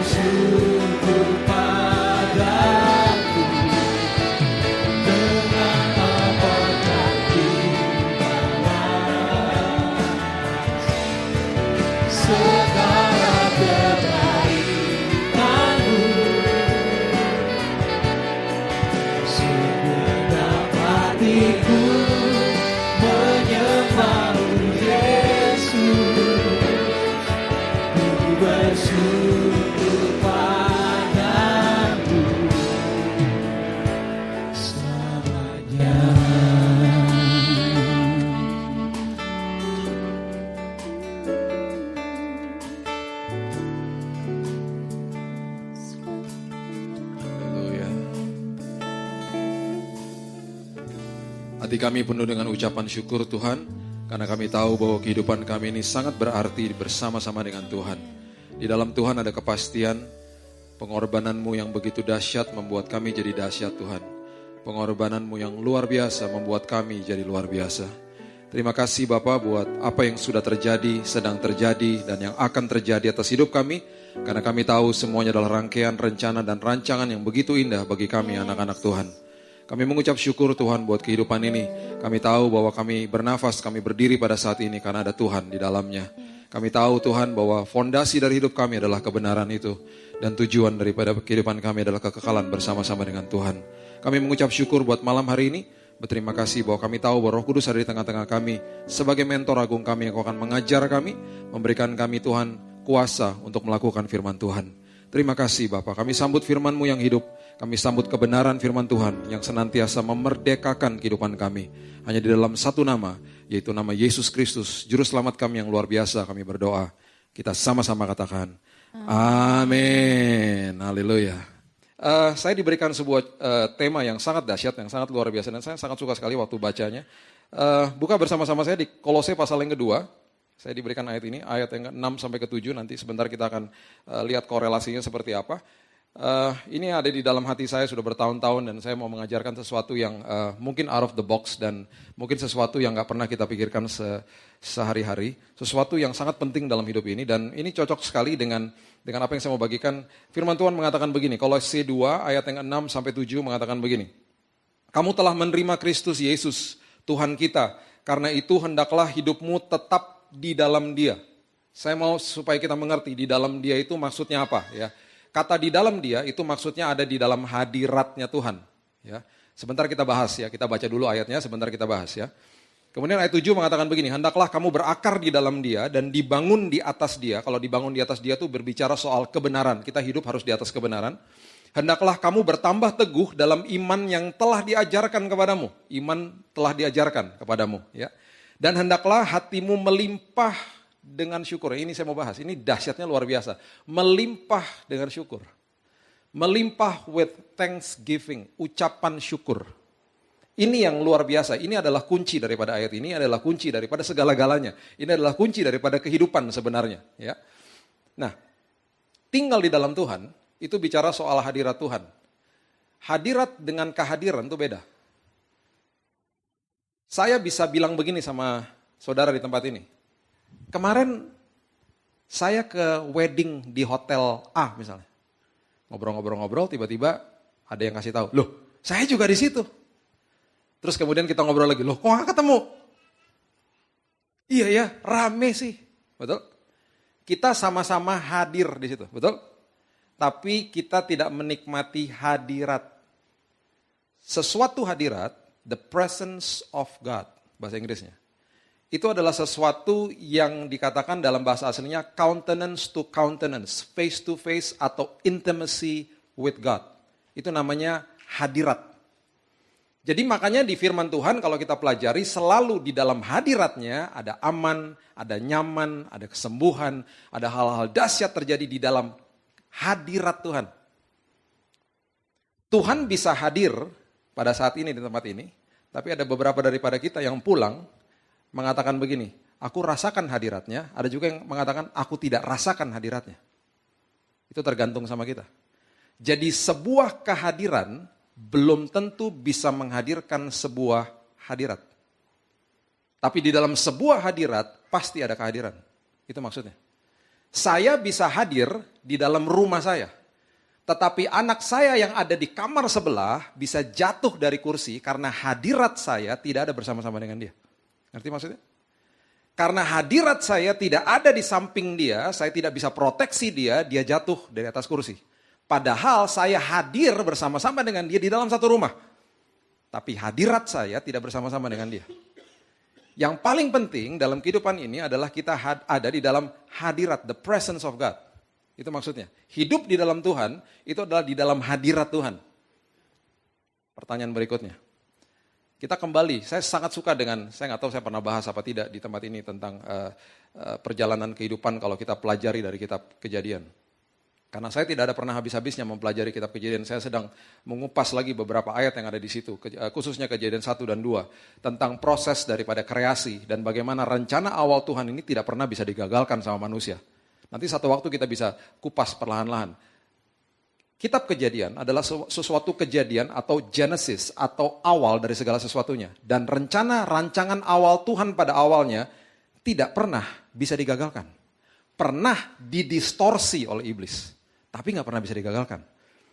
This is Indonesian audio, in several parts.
bersyukur padaku dengan apakah dibalas segala kebaikanmu. Segenap hatiku menyembahmu Yesus, ku bersyukur padamu selamanya. Haleluya. Hati kami penuh dengan ucapan syukur Tuhan, karena kami tahu bahwa kehidupan kami ini sangat berarti bersama-sama dengan Tuhan. Di dalam Tuhan ada kepastian, pengorbananmu yang begitu dahsyat membuat kami jadi dahsyat Tuhan. Pengorbananmu yang luar biasa membuat kami jadi luar biasa. Terima kasih Bapa buat apa yang sudah terjadi, sedang terjadi, dan yang akan terjadi atas hidup kami. Karena kami tahu semuanya adalah rangkaian rencana dan rancangan yang begitu indah bagi kami anak-anak Tuhan. Kami mengucap syukur Tuhan buat kehidupan ini. Kami tahu bahwa kami bernafas, kami berdiri pada saat ini karena ada Tuhan di dalamnya. Kami tahu Tuhan bahwa fondasi dari hidup kami adalah kebenaran itu. Dan tujuan daripada kehidupan kami adalah kekekalan bersama-sama dengan Tuhan. Kami mengucap syukur buat malam hari ini. Berterima kasih bahwa kami tahu bahwa Roh Kudus ada di tengah-tengah kami. Sebagai mentor agung kami yang akan mengajar kami. Memberikan kami Tuhan kuasa untuk melakukan firman Tuhan. Terima kasih Bapak, kami sambut firman-Mu yang hidup. Kami sambut kebenaran firman Tuhan yang senantiasa memerdekakan kehidupan kami. Hanya di dalam satu nama, yaitu nama Yesus Kristus, Juru Selamat kami yang luar biasa, kami berdoa. Kita sama-sama katakan, amin. Haleluya. Saya diberikan sebuah tema yang sangat dahsyat, yang sangat luar biasa, dan saya sangat suka sekali waktu bacanya. Buka bersama-sama saya di Kolose pasal yang kedua. Saya diberikan ayat ini, ayat yang ke-6 sampai ke-7, nanti sebentar kita akan lihat korelasinya seperti apa. Ini ada di dalam hati saya sudah bertahun-tahun dan saya mau mengajarkan sesuatu yang mungkin out of the box dan mungkin sesuatu yang gak pernah kita pikirkan sehari-hari. Sesuatu yang sangat penting dalam hidup ini dan ini cocok sekali dengan apa yang saya mau bagikan. Firman Tuhan mengatakan begini, Kolose 2 ayat yang 6 sampai 7 mengatakan begini. Kamu telah menerima Kristus Yesus, Tuhan kita, karena itu hendaklah hidupmu tetap di dalam Dia. Saya mau supaya kita mengerti di dalam Dia itu maksudnya apa ya. Kata di dalam Dia itu maksudnya ada di dalam hadiratnya Tuhan. Ya, sebentar kita bahas ya, kita baca dulu ayatnya, sebentar kita bahas ya. Kemudian ayat 7 mengatakan begini, hendaklah kamu berakar di dalam Dia dan dibangun di atas Dia. Kalau dibangun di atas Dia itu berbicara soal kebenaran, kita hidup harus di atas kebenaran. Hendaklah kamu bertambah teguh dalam iman yang telah diajarkan kepadamu. Iman telah diajarkan kepadamu. Ya. Dan hendaklah hatimu melimpah dengan syukur. Ini saya mau bahas, ini dahsyatnya luar biasa. Melimpah dengan syukur. Melimpah with thanksgiving, ucapan syukur. Ini yang luar biasa, ini adalah kunci daripada ayat ini, adalah kunci daripada segala-galanya. Ini adalah kunci daripada kehidupan sebenarnya. Ya. Nah, tinggal di dalam Tuhan, itu bicara soal hadirat Tuhan. Hadirat dengan kehadiran itu beda. Saya bisa bilang begini sama saudara di tempat ini. Kemarin saya ke wedding di hotel A misalnya. Ngobrol-ngobrol, tiba-tiba ada yang kasih tahu, loh saya juga di situ. Terus kemudian kita ngobrol lagi, loh kok gak ketemu? Iya ya, rame sih. Betul? Kita sama-sama hadir di situ, betul? Tapi kita tidak menikmati hadirat. Sesuatu hadirat, the presence of God, bahasa Inggrisnya. Itu adalah sesuatu yang dikatakan dalam bahasa aslinya countenance to countenance, face to face atau intimacy with God. Itu namanya hadirat. Jadi makanya di firman Tuhan kalau kita pelajari selalu di dalam hadiratnya ada aman, ada nyaman, ada kesembuhan, ada hal-hal dahsyat terjadi di dalam hadirat Tuhan. Tuhan bisa hadir pada saat ini di tempat ini, tapi ada beberapa daripada kita yang pulang mengatakan begini, aku rasakan hadiratnya, ada juga yang mengatakan aku tidak rasakan hadiratnya. Itu tergantung sama kita. Jadi sebuah kehadiran belum tentu bisa menghadirkan sebuah hadirat. Tapi di dalam sebuah hadirat pasti ada kehadiran. Itu maksudnya. Saya bisa hadir di dalam rumah saya. Tetapi anak saya yang ada di kamar sebelah bisa jatuh dari kursi karena hadirat saya tidak ada bersama-sama dengan dia. Ngerti maksudnya? Karena hadirat saya tidak ada di samping dia, saya tidak bisa proteksi dia, dia jatuh dari atas kursi. Padahal saya hadir bersama-sama dengan dia di dalam satu rumah. Tapi hadirat saya tidak bersama-sama dengan dia. Yang paling penting dalam kehidupan ini adalah kita ada di dalam hadirat, the presence of God. Itu maksudnya. Hidup di dalam Tuhan, itu adalah di dalam hadirat Tuhan. Pertanyaan berikutnya. Kita kembali, saya sangat suka dengan, saya nggak tahu saya pernah bahas apa tidak di tempat ini tentang perjalanan kehidupan kalau kita pelajari dari kitab Kejadian. Karena saya tidak ada pernah habis-habisnya mempelajari kitab Kejadian, saya sedang mengupas lagi beberapa ayat yang ada di situ, khususnya Kejadian 1 dan 2, tentang proses daripada kreasi dan bagaimana rencana awal Tuhan ini tidak pernah bisa digagalkan sama manusia. Nanti satu waktu kita bisa kupas perlahan-lahan. Kitab Kejadian adalah sesuatu kejadian atau Genesis atau awal dari segala sesuatunya. Dan rancangan awal Tuhan pada awalnya tidak pernah bisa digagalkan. Pernah didistorsi oleh iblis, tapi gak pernah bisa digagalkan.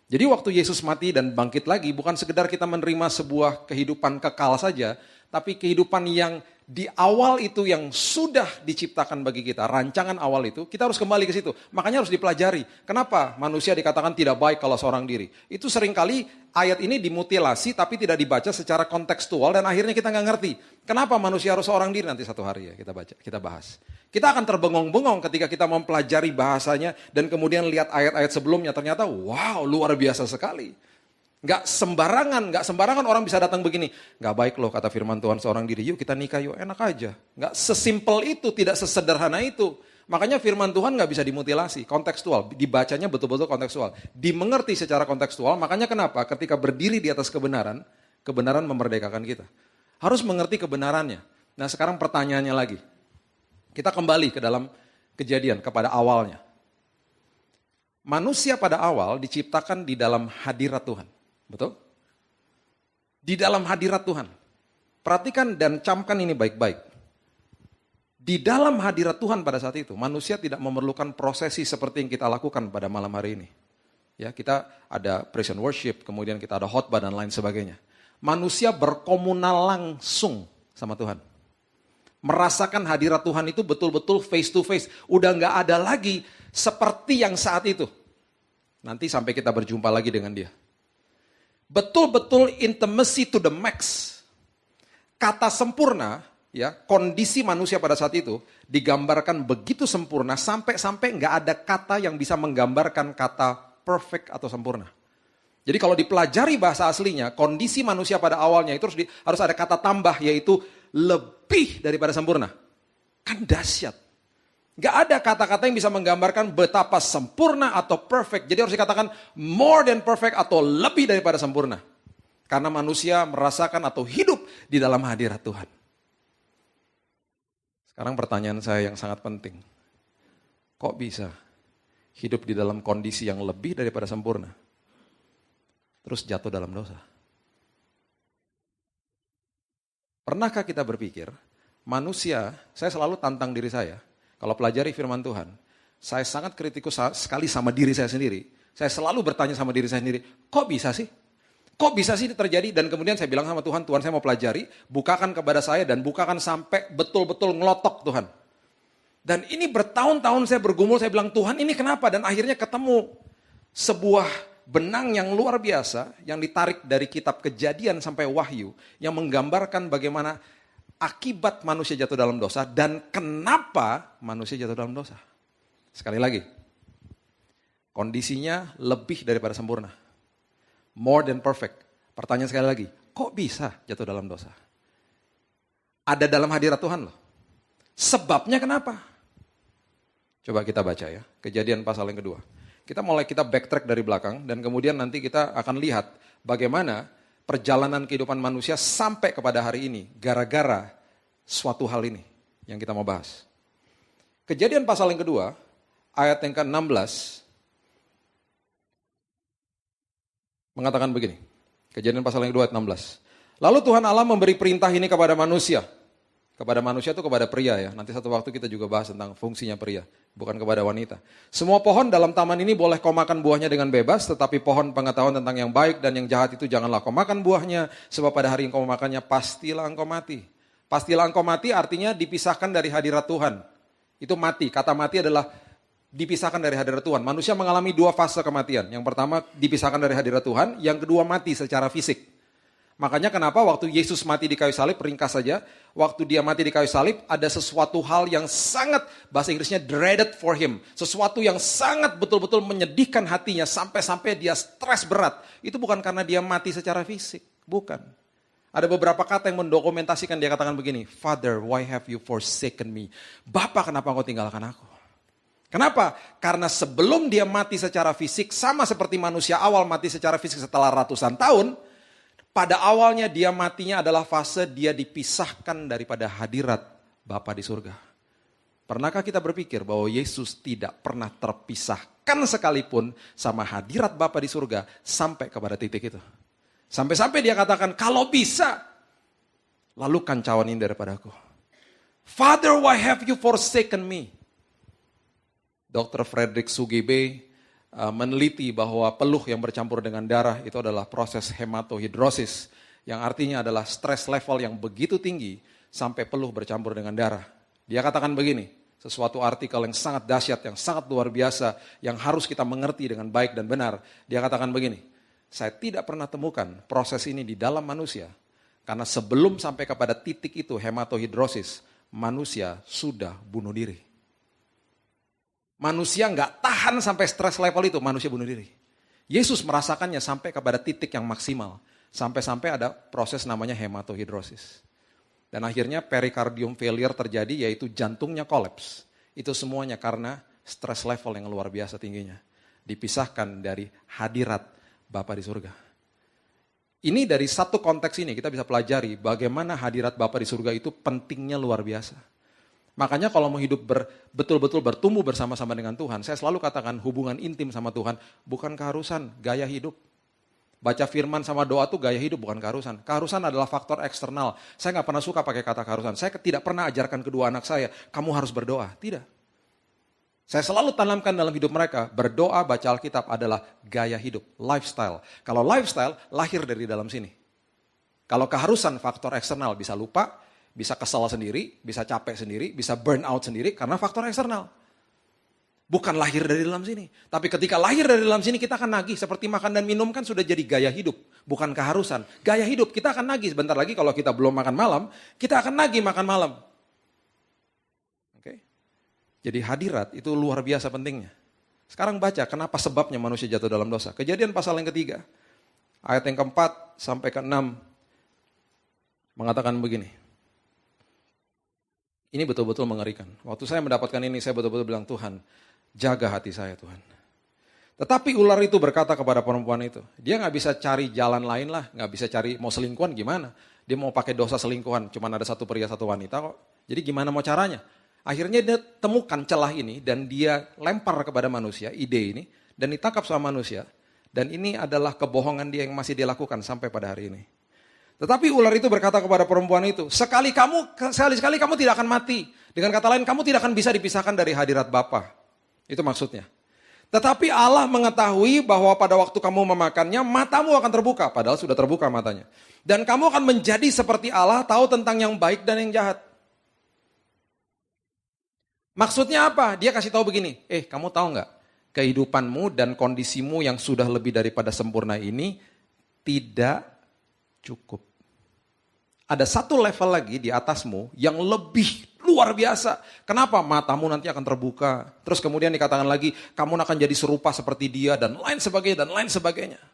Jadi waktu Yesus mati dan bangkit lagi bukan sekedar kita menerima sebuah kehidupan kekal saja, tapi kehidupan yang di awal itu yang sudah diciptakan bagi kita, rancangan awal itu, kita harus kembali ke situ. Makanya harus dipelajari. Kenapa manusia dikatakan tidak baik kalau seorang diri? Itu seringkali ayat ini dimutilasi tapi tidak dibaca secara kontekstual dan akhirnya kita nggak ngerti. Kenapa manusia harus seorang diri? Nanti satu hari ya kita bahas. Kita akan terbengong-bengong ketika kita mempelajari bahasanya dan kemudian lihat ayat-ayat sebelumnya. Ternyata wow, luar biasa sekali. Gak sembarangan orang bisa datang begini. Gak baik loh kata firman Tuhan seorang diri. Yuk kita nikah yuk, enak aja. Gak sesimpel itu, tidak sesederhana itu. Makanya firman Tuhan gak bisa dimutilasi, kontekstual. Dibacanya betul-betul kontekstual. Dimengerti secara kontekstual, makanya kenapa ketika berdiri di atas kebenaran, kebenaran memerdekakan kita. Harus mengerti kebenarannya. Nah sekarang pertanyaannya lagi. Kita kembali ke dalam Kejadian, kepada awalnya. Manusia pada awal diciptakan di dalam hadirat Tuhan. Betul? Di dalam hadirat Tuhan. Perhatikan dan camkan ini baik-baik. Di dalam hadirat Tuhan pada saat itu, manusia tidak memerlukan prosesi seperti yang kita lakukan pada malam hari ini. Ya, kita ada praise and worship, kemudian kita ada khotbah dan lain sebagainya. Manusia berkomunal langsung sama Tuhan. Merasakan hadirat Tuhan itu betul-betul face to face. Udah gak ada lagi seperti yang saat itu. Nanti sampai kita berjumpa lagi dengan dia. Betul-betul intimacy to the max. Kata sempurna, ya, kondisi manusia pada saat itu digambarkan begitu sempurna sampai nggak ada kata yang bisa menggambarkan kata perfect atau sempurna. Jadi kalau dipelajari bahasa aslinya, kondisi manusia pada awalnya itu harus ada kata tambah yaitu lebih daripada sempurna. Kan dahsyat. Gak ada kata-kata yang bisa menggambarkan betapa sempurna atau perfect. Jadi harus dikatakan more than perfect atau lebih daripada sempurna. Karena manusia merasakan atau hidup di dalam hadirat Tuhan. Sekarang pertanyaan saya yang sangat penting. Kok bisa hidup di dalam kondisi yang lebih daripada sempurna? Terus jatuh dalam dosa. Pernahkah kita berpikir, manusia, saya selalu tantang diri saya, kalau pelajari firman Tuhan, saya sangat kritikus sekali sama diri saya sendiri. Saya selalu bertanya sama diri saya sendiri, kok bisa sih? Kok bisa sih ini terjadi? Dan kemudian saya bilang sama Tuhan, Tuhan saya mau pelajari, bukakan kepada saya dan bukakan sampai betul-betul ngelotok Tuhan. Dan ini bertahun-tahun saya bergumul, saya bilang Tuhan ini kenapa? Dan akhirnya ketemu sebuah benang yang luar biasa yang ditarik dari kitab Kejadian sampai Wahyu yang menggambarkan bagaimana akibat manusia jatuh dalam dosa dan kenapa manusia jatuh dalam dosa. Sekali lagi, kondisinya lebih daripada sempurna. More than perfect. Pertanyaan sekali lagi, kok bisa jatuh dalam dosa? Ada dalam hadirat Tuhan loh. Sebabnya kenapa? Coba kita baca ya, Kejadian pasal yang kedua. Kita backtrack dari belakang dan kemudian nanti kita akan lihat bagaimana perjalanan kehidupan manusia sampai kepada hari ini gara-gara suatu hal ini yang kita mau bahas. Kejadian pasal yang kedua, ayat yang ke-16 mengatakan begini. Kejadian pasal yang kedua ayat 16. Lalu Tuhan Allah memberi perintah ini kepada manusia. Kepada manusia itu kepada pria ya. Nanti satu waktu kita juga bahas tentang fungsinya pria, bukan kepada wanita. Semua pohon dalam taman ini boleh kau makan buahnya dengan bebas, tetapi pohon pengetahuan tentang yang baik dan yang jahat itu janganlah kau makan buahnya, sebab pada hari yang kau makannya pastilah engkau mati. Pastilah engkau mati artinya dipisahkan dari hadirat Tuhan. Itu mati, kata mati adalah dipisahkan dari hadirat Tuhan. Manusia mengalami dua fase kematian. Yang pertama dipisahkan dari hadirat Tuhan, yang kedua mati secara fisik. Makanya kenapa waktu Yesus mati di kayu salib, ringkas saja, waktu dia mati di kayu salib, ada sesuatu hal yang sangat, bahasa Inggrisnya dreaded for him. Sesuatu yang sangat betul-betul menyedihkan hatinya, sampai-sampai dia stres berat. Itu bukan karena dia mati secara fisik, bukan. Ada beberapa kata yang mendokumentasikan, dia katakan begini, Father, why have you forsaken me? Bapa, kenapa engkau tinggalkan aku? Kenapa? Karena sebelum dia mati secara fisik, sama seperti manusia awal mati secara fisik setelah ratusan tahun, pada awalnya dia matinya adalah fase dia dipisahkan daripada hadirat Bapa di surga. Pernahkah kita berpikir bahwa Yesus tidak pernah terpisahkan sekalipun sama hadirat Bapa di surga sampai kepada titik itu? Sampai-sampai dia katakan, kalau bisa, lalu kancauan ini daripadaku. Father, why have you forsaken me? Dr. Frederick Sugebe meneliti bahwa peluh yang bercampur dengan darah itu adalah proses hematohidrosis, yang artinya adalah stres level yang begitu tinggi sampai peluh bercampur dengan darah. Dia katakan begini, sesuatu artikel yang sangat dahsyat, yang sangat luar biasa, yang harus kita mengerti dengan baik dan benar. Dia katakan begini, saya tidak pernah temukan proses ini di dalam manusia, karena sebelum sampai kepada titik itu hematohidrosis, manusia sudah bunuh diri. Manusia nggak tahan sampai stres level itu, manusia bunuh diri. Yesus merasakannya sampai kepada titik yang maksimal. Sampai-sampai ada proses namanya hematohidrosis. Dan akhirnya pericardium failure terjadi, yaitu jantungnya kolaps. Itu semuanya karena stres level yang luar biasa tingginya. Dipisahkan dari hadirat Bapa di surga. Ini dari satu konteks ini kita bisa pelajari bagaimana hadirat Bapa di surga itu pentingnya luar biasa. Makanya kalau mau hidup betul-betul bertumbuh bersama-sama dengan Tuhan, saya selalu katakan hubungan intim sama Tuhan bukan keharusan, gaya hidup. Baca firman sama doa tuh gaya hidup, bukan keharusan. Keharusan adalah faktor eksternal. Saya nggak pernah suka pakai kata keharusan. Saya tidak pernah ajarkan kedua anak saya, kamu harus berdoa. Tidak. Saya selalu tanamkan dalam hidup mereka, berdoa, baca Alkitab adalah gaya hidup, lifestyle. Kalau lifestyle, lahir dari dalam sini. Kalau keharusan faktor eksternal, bisa lupa, bisa kesal sendiri, bisa capek sendiri, bisa burn out sendiri karena faktor eksternal. Bukan lahir dari dalam sini. Tapi ketika lahir dari dalam sini kita akan nagih. Seperti makan dan minum kan sudah jadi gaya hidup. Bukan keharusan. Gaya hidup kita akan nagih. Sebentar lagi kalau kita belum makan malam, kita akan nagih makan malam. Oke? Jadi hadirat itu luar biasa pentingnya. Sekarang baca kenapa sebabnya manusia jatuh dalam dosa. Kejadian pasal yang ketiga. Ayat yang keempat sampai ke-6 mengatakan begini. Ini betul-betul mengerikan. Waktu saya mendapatkan ini, saya betul-betul bilang, Tuhan, jaga hati saya Tuhan. Tetapi ular itu berkata kepada perempuan itu, dia gak bisa cari jalan lain lah, gak bisa cari, mau selingkuhan gimana? Dia mau pakai dosa selingkuhan, cuma ada satu pria, satu wanita kok. Jadi gimana mau caranya? Akhirnya dia temukan celah ini, dan dia lempar kepada manusia, ide ini, dan ditangkap sama manusia. Dan ini adalah kebohongan dia yang masih dilakukan sampai pada hari ini. Tetapi ular itu berkata kepada perempuan itu, sekali-sekali kamu tidak akan mati. Dengan kata lain, kamu tidak akan bisa dipisahkan dari hadirat Bapa. Itu maksudnya. Tetapi Allah mengetahui bahwa pada waktu kamu memakannya, matamu akan terbuka. Padahal sudah terbuka matanya. Dan kamu akan menjadi seperti Allah, tahu tentang yang baik dan yang jahat. Maksudnya apa? Dia kasih tahu begini, kamu tahu nggak? Kehidupanmu dan kondisimu yang sudah lebih daripada sempurna ini tidak cukup. Ada satu level lagi di atasmu yang lebih luar biasa. Kenapa? Matamu nanti akan terbuka. Terus kemudian dikatakan lagi, kamu akan jadi serupa seperti dia dan lain sebagainya dan lain sebagainya.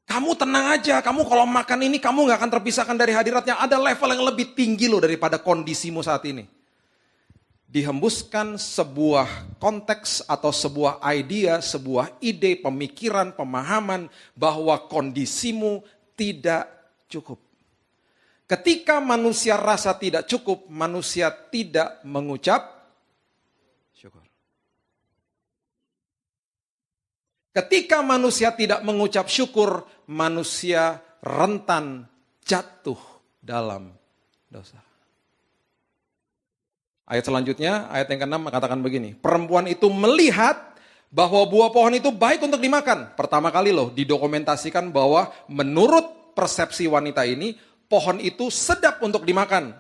Kamu tenang aja, kamu kalau makan ini kamu gak akan terpisahkan dari hadiratnya. Ada level yang lebih tinggi loh daripada kondisimu saat ini. Dihembuskan sebuah konteks atau sebuah idea, sebuah ide, pemikiran, pemahaman bahwa kondisimu tidak cukup. Ketika manusia rasa tidak cukup, manusia tidak mengucap syukur. Ketika manusia tidak mengucap syukur, manusia rentan jatuh dalam dosa. Ayat selanjutnya, ayat yang ke-6 mengatakan begini. Perempuan itu melihat bahwa buah pohon itu baik untuk dimakan. Pertama kali loh didokumentasikan bahwa menurut persepsi wanita ini, pohon itu sedap untuk dimakan.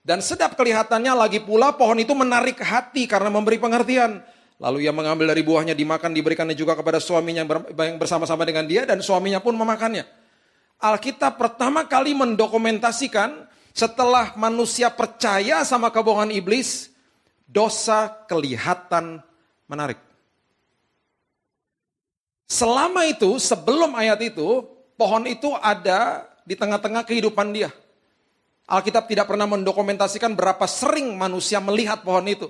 Dan sedap kelihatannya, lagi pula pohon itu menarik hati karena memberi pengertian. Lalu ia mengambil dari buahnya, dimakan, diberikannya juga kepada suaminya yang bersama-sama dengan dia, dan suaminya pun memakannya. Alkitab pertama kali mendokumentasikan setelah manusia percaya sama kebohongan iblis, dosa kelihatan menarik. Selama itu, sebelum ayat itu, pohon itu ada di tengah-tengah kehidupan dia. Alkitab tidak pernah mendokumentasikan berapa sering manusia melihat pohon itu.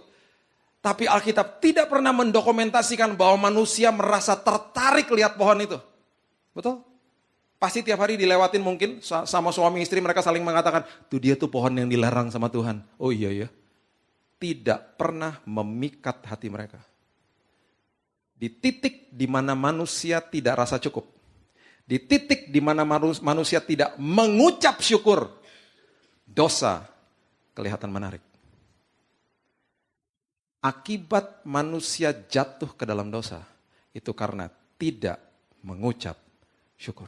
Tapi Alkitab tidak pernah mendokumentasikan bahwa manusia merasa tertarik lihat pohon itu. Betul? Pasti tiap hari dilewatin mungkin sama suami istri, mereka saling mengatakan, tuh dia tuh pohon yang dilarang sama Tuhan. Oh iya ya. Tidak pernah memikat hati mereka. Di titik di mana manusia tidak rasa cukup. Di titik di mana manusia tidak mengucap syukur. Dosa kelihatan menarik. Akibat manusia jatuh ke dalam dosa, itu karena tidak mengucap syukur.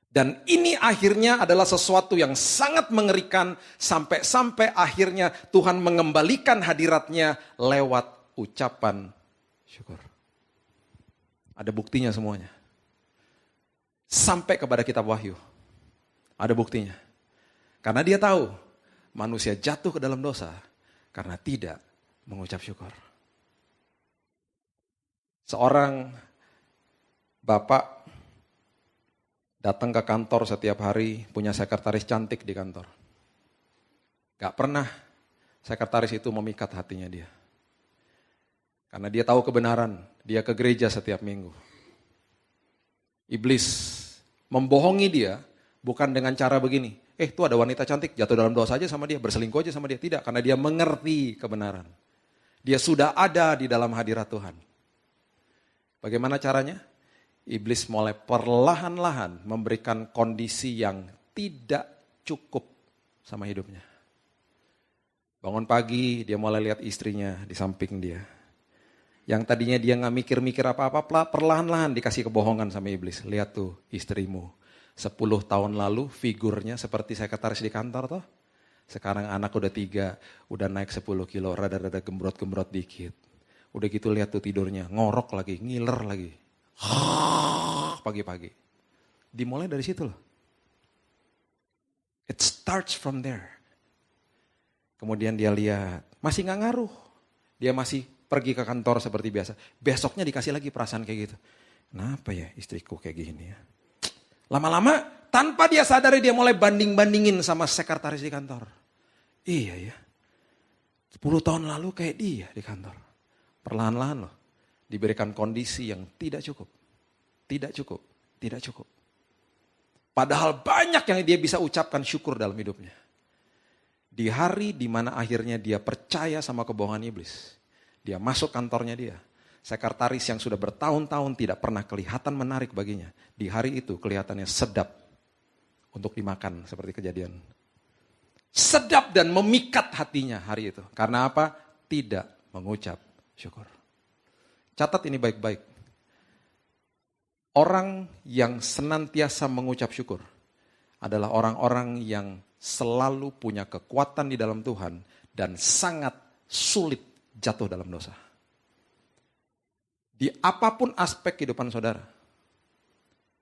Dan ini akhirnya adalah sesuatu yang sangat mengerikan, sampai akhirnya Tuhan mengembalikan hadiratnya lewat ucapan syukur. Ada buktinya semuanya. Sampai kepada kitab Wahyu. Ada buktinya. Karena dia tahu manusia jatuh ke dalam dosa karena tidak mengucap syukur. Seorang bapak datang ke kantor setiap hari, punya sekretaris cantik di kantor. Gak pernah sekretaris itu memikat hatinya dia. Karena dia tahu kebenaran, dia ke gereja setiap minggu. Iblis membohongi dia bukan dengan cara begini. Tuh ada wanita cantik, jatuh dalam dosa aja sama dia, berselingkuh aja sama dia. Tidak, karena dia mengerti kebenaran. Dia sudah ada di dalam hadirat Tuhan. Bagaimana caranya? Iblis mulai perlahan-lahan memberikan kondisi yang tidak cukup sama hidupnya. Bangun pagi, dia mulai lihat istrinya di samping dia. Yang tadinya dia gak mikir-mikir apa-apa, perlahan-lahan dikasih kebohongan sama iblis. Lihat tuh istrimu. 10 tahun lalu figurnya seperti sekretaris di kantor toh. Sekarang anak udah 3, udah naik 10 kilo, rada-rada gembrot-gembrot dikit. Udah gitu lihat tuh tidurnya, ngorok lagi, ngiler lagi. Pagi-pagi. Dimulai dari situ loh. It starts from there. Kemudian dia lihat, masih gak ngaruh. Dia masih pergi ke kantor seperti biasa. Besoknya dikasih lagi perasaan kayak gitu. Kenapa ya istriku kayak gini ya? Lama-lama tanpa dia sadari dia mulai banding-bandingin sama sekretaris di kantor. Iya ya. 10 tahun lalu kayak dia di kantor. Perlahan-lahan loh. Diberikan kondisi yang tidak cukup. Tidak cukup. Tidak cukup. Padahal banyak yang dia bisa ucapkan syukur dalam hidupnya. Di hari di mana akhirnya dia percaya sama kebohongan iblis. Dia masuk kantornya dia. Sekretaris yang sudah bertahun-tahun tidak pernah kelihatan menarik baginya. Di hari itu kelihatannya sedap untuk dimakan seperti kejadian. Sedap dan memikat hatinya hari itu. Karena apa? Tidak mengucap syukur. Catat ini baik-baik. Orang yang senantiasa mengucap syukur adalah orang-orang yang selalu punya kekuatan di dalam Tuhan dan sangat sulit jatuh dalam dosa. Di apapun aspek kehidupan saudara,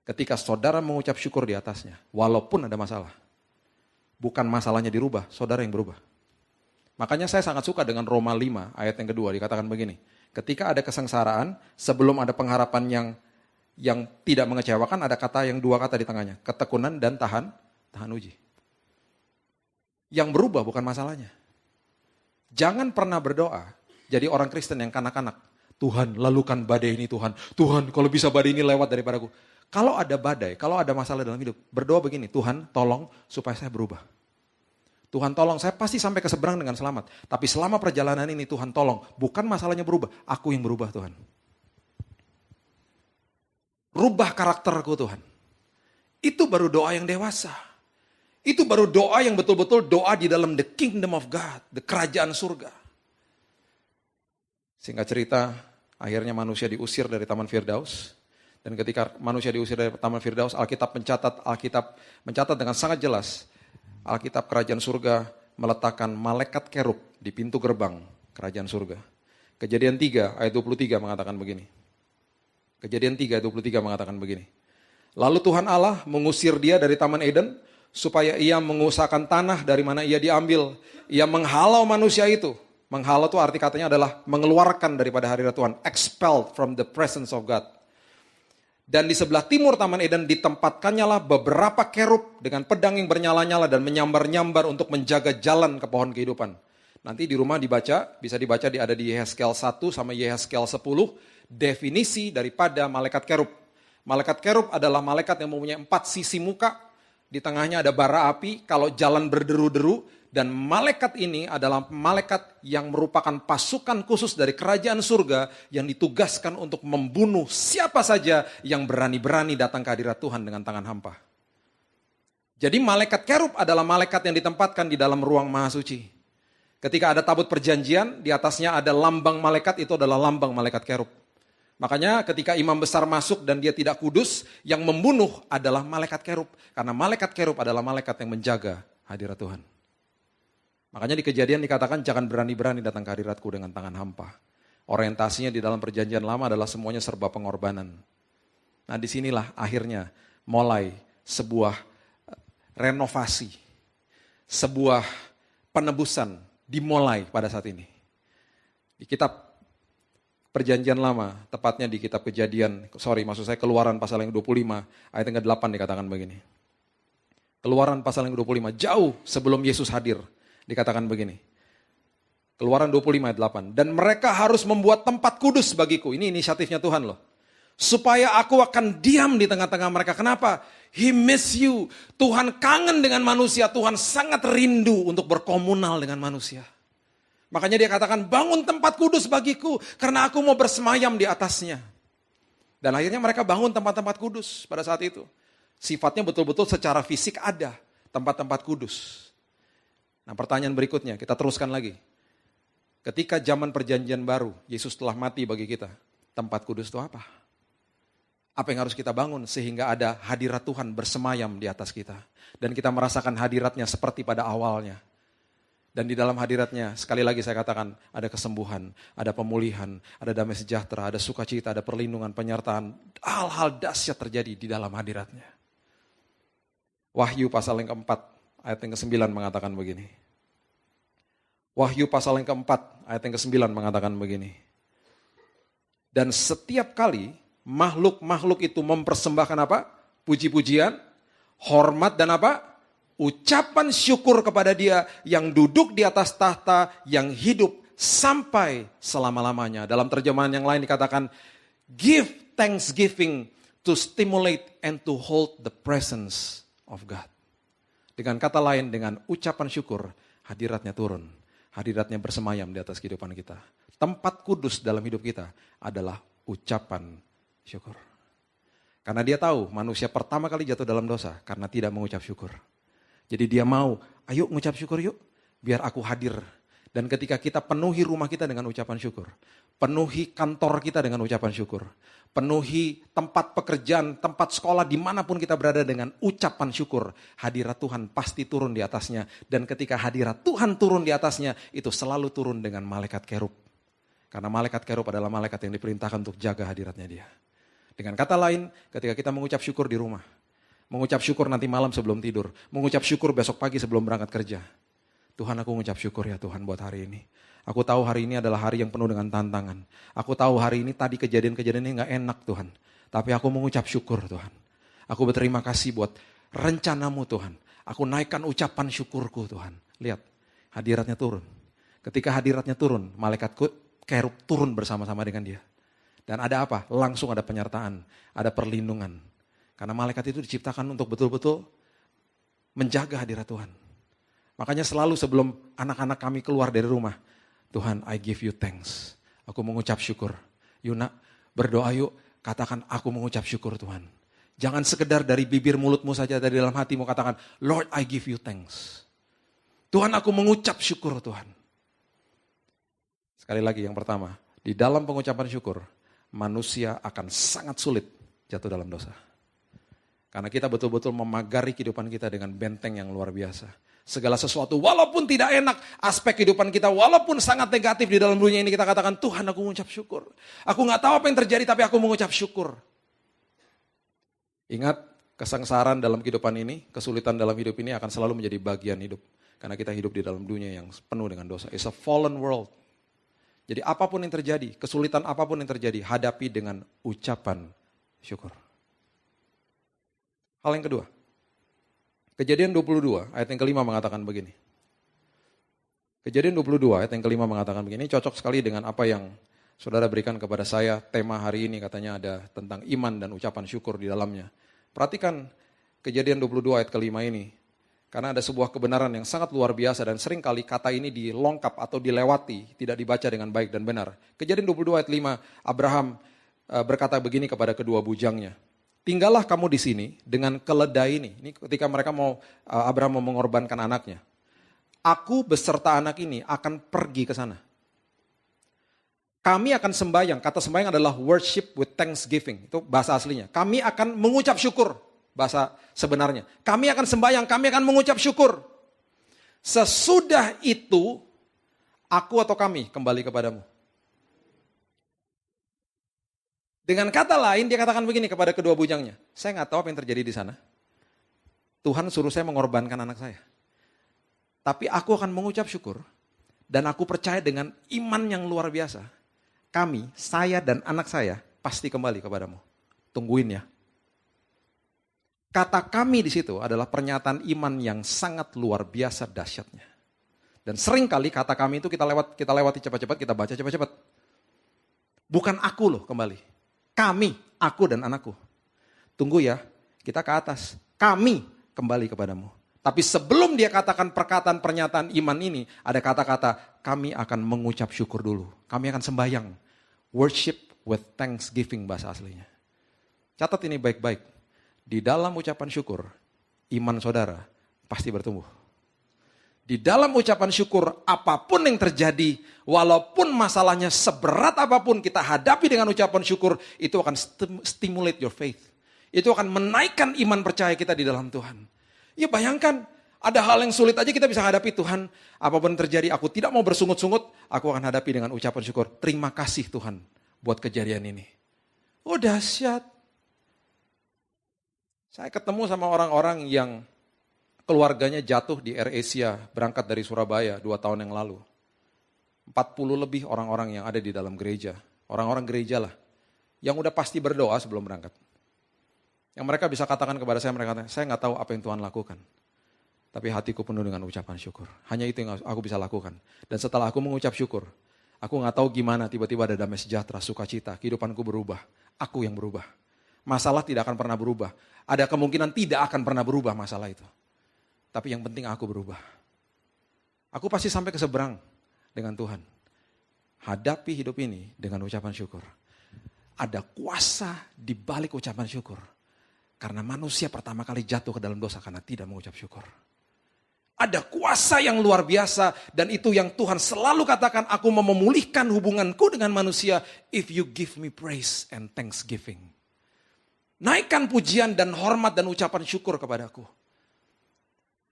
ketika saudara mengucap syukur di atasnya, walaupun ada masalah, bukan masalahnya dirubah, saudara yang berubah. Makanya saya sangat suka dengan Roma 5 ayat yang kedua, dikatakan begini, ketika ada kesengsaraan, sebelum ada pengharapan yang tidak mengecewakan, ada kata yang dua kata di tengahnya, ketekunan dan tahan uji. Yang berubah bukan masalahnya. Jangan pernah berdoa jadi orang Kristen yang kanak-kanak. Tuhan, lalukan badai ini Tuhan. Tuhan, kalau bisa badai ini lewat daripadaku. Kalau ada badai, kalau ada masalah dalam hidup, berdoa begini, Tuhan tolong supaya saya berubah. Tuhan tolong, saya pasti sampai ke seberang dengan selamat. Tapi selama perjalanan ini Tuhan tolong, bukan masalahnya berubah, aku yang berubah Tuhan. Rubah karakterku Tuhan. Itu baru doa yang dewasa. Itu baru doa yang betul-betul doa di dalam the kingdom of God, the kerajaan surga. Singkat cerita, akhirnya manusia diusir dari Taman Firdaus. Dan ketika manusia diusir dari Taman Firdaus, Alkitab mencatat dengan sangat jelas. Alkitab kerajaan surga meletakkan malaikat kerub di pintu gerbang kerajaan surga. Kejadian 3 ayat 23 mengatakan begini. Kejadian 3 ayat 23 mengatakan begini. Lalu Tuhan Allah mengusir dia dari Taman Eden, supaya ia mengusahakan tanah dari mana ia diambil. Ia menghalau manusia itu. Menghalau itu arti katanya adalah mengeluarkan daripada hadirat Tuhan. Expelled from the presence of God. Dan di sebelah timur Taman Eden ditempatkannya lah beberapa kerub dengan pedang yang bernyala-nyala dan menyambar-nyambar untuk menjaga jalan ke pohon kehidupan. Nanti di rumah bisa dibaca ada di Yehezkiel 1 sama Yehezkiel 10, definisi daripada malaikat kerub. Malaikat kerub adalah malaikat yang mempunyai 4 sisi muka, di tengahnya ada bara api, kalau jalan berderu-deru, dan malaikat ini adalah malaikat yang merupakan pasukan khusus dari kerajaan surga yang ditugaskan untuk membunuh siapa saja yang berani-berani datang ke hadirat Tuhan dengan tangan hampa. Jadi malaikat kerub adalah malaikat yang ditempatkan di dalam ruang maha suci. Ketika ada tabut perjanjian, di atasnya ada lambang malaikat, itu adalah lambang malaikat kerub. Makanya ketika imam besar masuk dan dia tidak kudus, yang membunuh adalah malaikat kerub. Karena malaikat kerub adalah malaikat yang menjaga hadirat Tuhan. Makanya di Kejadian dikatakan jangan berani-berani datang ke hadiratku dengan tangan hampa. Orientasinya di dalam perjanjian lama adalah semuanya serba pengorbanan. Nah disinilah akhirnya mulai sebuah renovasi, sebuah penebusan dimulai pada saat ini. Di kitab Perjanjian Lama, tepatnya di kitab Keluaran pasal yang 25, ayat yang ke-8 dikatakan begini. Keluaran pasal yang 25, jauh sebelum Yesus hadir, dikatakan begini. Keluaran 25 ayat 8, dan mereka harus membuat tempat kudus bagiku. Ini inisiatifnya Tuhan loh. Supaya aku akan diam di tengah-tengah mereka. Kenapa? He miss you. Tuhan kangen dengan manusia, Tuhan sangat rindu untuk berkomunal dengan manusia. Makanya dia katakan, bangun tempat kudus bagiku, karena aku mau bersemayam di atasnya. Dan akhirnya mereka bangun tempat-tempat kudus pada saat itu. Sifatnya betul-betul secara fisik ada tempat-tempat kudus. Nah pertanyaan berikutnya, kita teruskan lagi. Ketika zaman perjanjian baru, Yesus telah mati bagi kita. Tempat kudus itu apa? Apa yang harus kita bangun sehingga ada hadirat Tuhan bersemayam di atas kita. Dan kita merasakan hadiratnya seperti pada awalnya. Dan di dalam hadiratnya, sekali lagi saya katakan, ada kesembuhan, ada pemulihan, ada damai sejahtera, ada sukacita, ada perlindungan, penyertaan. Hal-hal dahsyat terjadi di dalam hadiratnya. Wahyu pasal yang keempat, ayat yang ke-9 mengatakan begini. Wahyu pasal yang keempat, ayat yang ke-9 mengatakan begini. Dan setiap kali makhluk-makhluk itu mempersembahkan apa? Puji-pujian, hormat dan apa? Ucapan syukur kepada Dia yang duduk di atas tahta, yang hidup sampai selama-lamanya. Dalam terjemahan yang lain dikatakan, give thanksgiving to stimulate and to hold the presence of God. Dengan kata lain, dengan ucapan syukur, hadiratnya turun. Hadiratnya bersemayam di atas kehidupan kita. Tempat kudus dalam hidup kita adalah ucapan syukur. Karena Dia tahu manusia pertama kali jatuh dalam dosa karena tidak mengucap syukur. Jadi Dia mau, ayo mengucap syukur yuk, biar aku hadir. Dan ketika kita penuhi rumah kita dengan ucapan syukur, penuhi kantor kita dengan ucapan syukur, penuhi tempat pekerjaan, tempat sekolah, dimanapun kita berada dengan ucapan syukur, hadirat Tuhan pasti turun di atasnya. Dan ketika hadirat Tuhan turun di atasnya, itu selalu turun dengan malaikat kerub. Karena malaikat kerub adalah malaikat yang diperintahkan untuk jaga hadiratnya Dia. Dengan kata lain, ketika kita mengucap syukur di rumah, mengucap syukur nanti malam sebelum tidur. Mengucap syukur besok pagi sebelum berangkat kerja. Tuhan, aku mengucap syukur ya Tuhan buat hari ini. Aku tahu hari ini adalah hari yang penuh dengan tantangan. Aku tahu hari ini tadi kejadian-kejadian ini gak enak Tuhan. Tapi aku mengucap syukur Tuhan. Aku berterima kasih buat rencanamu Tuhan. Aku naikkan ucapan syukurku Tuhan. Lihat, hadiratnya turun. Ketika hadiratnya turun, malaikat kerub turun bersama-sama dengan Dia. Dan ada apa? Langsung ada penyertaan, ada perlindungan. Karena malaikat itu diciptakan untuk betul-betul menjaga hadirat Tuhan. Makanya selalu sebelum anak-anak kami keluar dari rumah, Tuhan, I give you thanks. Aku mengucap syukur. Yuna, berdoa yuk, katakan aku mengucap syukur Tuhan. Jangan sekedar dari bibir mulutmu saja, dari dalam hatimu katakan, Lord, I give you thanks. Tuhan, aku mengucap syukur Tuhan. Sekali lagi yang pertama, di dalam pengucapan syukur, manusia akan sangat sulit jatuh dalam dosa. Karena kita betul-betul memagari kehidupan kita dengan benteng yang luar biasa. Segala sesuatu walaupun tidak enak, aspek kehidupan kita walaupun sangat negatif di dalam dunia ini, kita katakan, Tuhan, aku mengucap syukur. Aku gak tahu apa yang terjadi tapi aku mengucap syukur. Ingat, kesengsaraan dalam kehidupan ini, kesulitan dalam hidup ini akan selalu menjadi bagian hidup. Karena kita hidup di dalam dunia yang penuh dengan dosa. It's a fallen world. Jadi apapun yang terjadi, kesulitan apapun yang terjadi, hadapi dengan ucapan syukur. Hal yang kedua, Kejadian 22 ayat yang kelima mengatakan begini. Kejadian 22 ayat yang kelima mengatakan begini, cocok sekali dengan apa yang saudara berikan kepada saya, tema hari ini katanya ada tentang iman dan ucapan syukur di dalamnya. Perhatikan Kejadian 22 ayat kelima ini, karena ada sebuah kebenaran yang sangat luar biasa dan seringkali kata ini dilongkap atau dilewati, tidak dibaca dengan baik dan benar. Kejadian 22 ayat 5, Abraham berkata begini kepada kedua bujangnya, tinggallah kamu di sini dengan keledai ini. Ini ketika mereka Abraham mau mengorbankan anaknya. Aku beserta anak ini akan pergi ke sana. Kami akan sembahyang, kata sembahyang adalah worship with thanksgiving, itu bahasa aslinya. Kami akan mengucap syukur, bahasa sebenarnya. Kami akan sembahyang, kami akan mengucap syukur. Sesudah itu, aku atau kami kembali kepadamu. Dengan kata lain, dia katakan begini kepada kedua bujangnya, saya nggak tahu apa yang terjadi di sana. Tuhan suruh saya mengorbankan anak saya. Tapi aku akan mengucap syukur, dan aku percaya dengan iman yang luar biasa. Kami, saya dan anak saya pasti kembali kepadamu. Tungguin ya. Kata kami di situ adalah pernyataan iman yang sangat luar biasa dahsyatnya. Dan seringkali kata kami itu kita lewati cepat-cepat, kita baca cepat-cepat. Bukan aku loh kembali. Kami, aku dan anakku. Tunggu ya, kita ke atas. Kami kembali kepadamu. Tapi sebelum dia katakan perkataan pernyataan iman ini, ada kata-kata, kami akan mengucap syukur dulu. Kami akan sembahyang. Worship with thanksgiving bahasa aslinya. Catat ini baik-baik. Di dalam ucapan syukur, iman saudara pasti bertumbuh. Di dalam ucapan syukur, apapun yang terjadi, walaupun masalahnya seberat apapun kita hadapi dengan ucapan syukur, itu akan stimulate your faith. Itu akan menaikkan iman percaya kita di dalam Tuhan. Ya bayangkan, ada hal yang sulit aja kita bisa hadapi. Tuhan, apapun yang terjadi, aku tidak mau bersungut-sungut, aku akan hadapi dengan ucapan syukur. Terima kasih Tuhan buat kejadian ini. Oh dahsyat. Saya ketemu sama orang-orang yang keluarganya jatuh di AirAsia, berangkat dari Surabaya 2 tahun yang lalu. 40 lebih orang-orang yang ada di dalam gereja. Orang-orang gereja lah. Yang udah pasti berdoa sebelum berangkat. Yang mereka bisa katakan kepada saya, mereka katakan, saya nggak tahu apa yang Tuhan lakukan. Tapi hatiku penuh dengan ucapan syukur. Hanya itu yang aku bisa lakukan. Dan setelah aku mengucap syukur, aku nggak tahu gimana tiba-tiba ada damai sejahtera, sukacita, kehidupanku berubah. Aku yang berubah. Masalah tidak akan pernah berubah. Ada kemungkinan tidak akan pernah berubah masalah itu. Tapi yang penting aku berubah. Aku pasti sampai ke seberang dengan Tuhan. Hadapi hidup ini dengan ucapan syukur. Ada kuasa di balik ucapan syukur. Karena manusia pertama kali jatuh ke dalam dosa karena tidak mengucap syukur. Ada kuasa yang luar biasa dan itu yang Tuhan selalu katakan, aku mau memulihkan hubunganku dengan manusia if you give me praise and thanksgiving. Naikkan pujian dan hormat dan ucapan syukur kepadaku.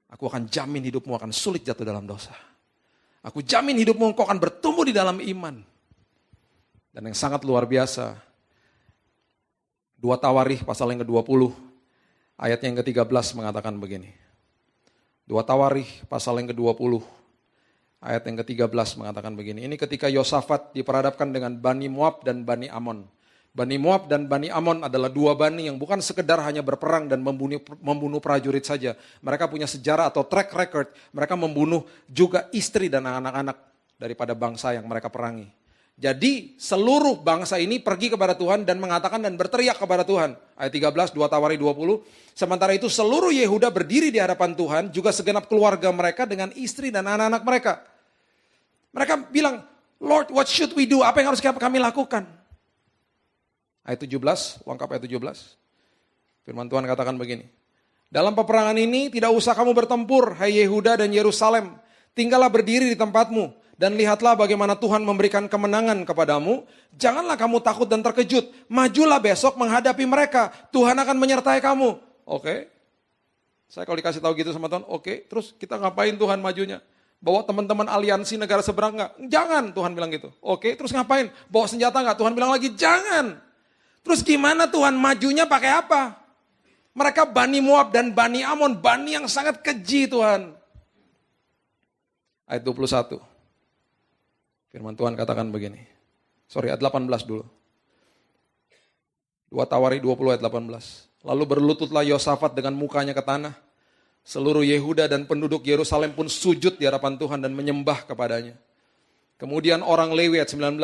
Aku akan jamin hidupmu akan sulit jatuh dalam dosa. Aku jamin hidupmu engkau akan bertumbuh di dalam iman. Dan yang sangat luar biasa, 2 Tawarikh pasal yang ke-20, ayat yang ke-13 mengatakan begini. 2 Tawarikh pasal yang ke-20, ayat yang ke-13 mengatakan begini. Ini ketika Yosafat diperhadapkan dengan Bani Moab dan Bani Amon. Bani Moab dan Bani Amon adalah 2 bani yang bukan sekedar hanya berperang dan membunuh prajurit saja. Mereka punya sejarah atau track record. Mereka membunuh juga istri dan anak-anak daripada bangsa yang mereka perangi. Jadi seluruh bangsa ini pergi kepada Tuhan dan mengatakan dan berteriak kepada Tuhan. Ayat 13, 2 Tawarikh 20. Sementara itu seluruh Yehuda berdiri di hadapan Tuhan, juga segenap keluarga mereka dengan istri dan anak-anak mereka. Mereka bilang, Lord, what should we do? Apa yang harus kami lakukan? Ayat 17, lengkap ayat 17. Firman Tuhan katakan begini. Dalam peperangan ini tidak usah kamu bertempur, hai Yehuda dan Yerusalem. Tinggallah berdiri di tempatmu dan lihatlah bagaimana Tuhan memberikan kemenangan kepadamu. Janganlah kamu takut dan terkejut. Majulah besok menghadapi mereka. Tuhan akan menyertai kamu. Oke. Saya kalau dikasih tahu gitu sama Tuhan, oke. Terus kita ngapain Tuhan majunya? Bawa teman-teman aliansi negara seberang enggak? Jangan, Tuhan bilang gitu. Oke, terus ngapain? Bawa senjata enggak? Tuhan bilang lagi, jangan. Terus gimana Tuhan majunya pakai apa? Mereka Bani Moab dan Bani Amon, Bani yang sangat keji Tuhan. Ayat 21. Firman Tuhan katakan begini. Ayat 18 dulu. 2 Tawari 20 ayat 18. Lalu berlututlah Yosafat dengan mukanya ke tanah. Seluruh Yehuda dan penduduk Yerusalem pun sujud di hadapan Tuhan dan menyembah kepadanya. Kemudian orang Lewi ayat 19.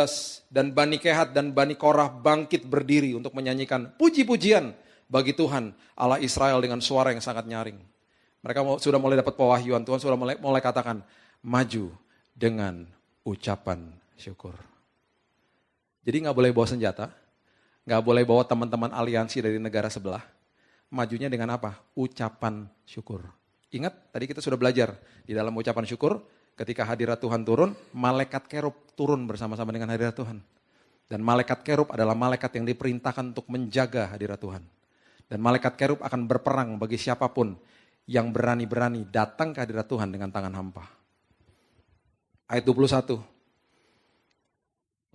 Dan Bani Kehat dan Bani Korah bangkit berdiri untuk menyanyikan puji-pujian bagi Tuhan Allah Israel dengan suara yang sangat nyaring. Mereka sudah mulai dapat pewahyuan. Tuhan sudah mulai katakan, maju dengan ucapan syukur. Jadi gak boleh bawa senjata, gak boleh bawa teman-teman aliansi dari negara sebelah. Majunya dengan apa? Ucapan syukur. Ingat, tadi kita sudah belajar di dalam ucapan syukur, ketika hadirat Tuhan turun, malaikat kerub turun bersama-sama dengan hadirat Tuhan. Dan malaikat kerub adalah malaikat yang diperintahkan untuk menjaga hadirat Tuhan. Dan malaikat kerub akan berperang bagi siapapun yang berani-berani datang ke hadirat Tuhan dengan tangan hampa. Ayat 21.